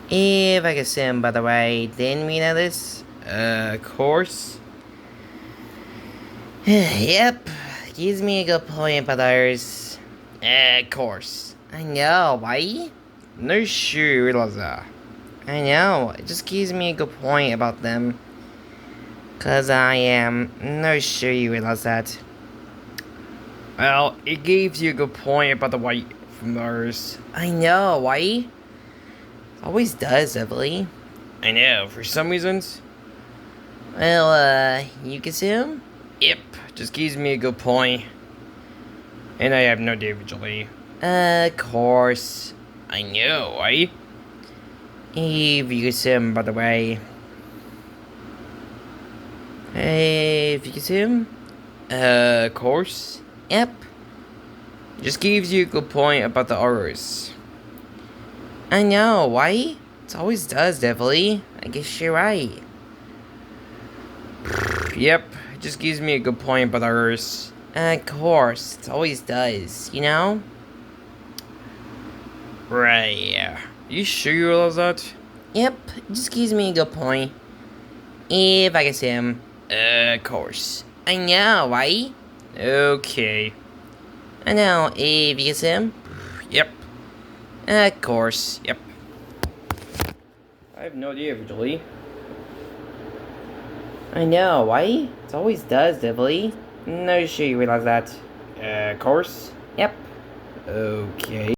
If I could swim, by the way, didn't we know this? Of course. Yep, gives me a good point, but others. Of course. I know, why? No sure, Laza. I know, it just gives me a good point about them. Cause I am no sure you realize that. Well, it gives you a good point about the white from ours. I know, why? Always does, Emily. I know, for some reasons. Well, you can see him? Yep, just gives me a good point. And I have no idea visually. Of course. I know, right? If you can see him, by the way. Hey, if you can see him? Of course. Yep. Just gives you a good point about the others. I know, why? It always does, Devilly. I guess you're right. Yep, it just gives me a good point about others. Of course, it always does, you know? Right, yeah. You sure you realize that? Yep, it just gives me a good point. If I can see him. Of course. I know, right? Okay. I know, if you can see him. Yep. Of course, yep. I have no idea, Julie. I know, why? It always does, Devilly. No sure you realize that. Of course. Yep. Okay.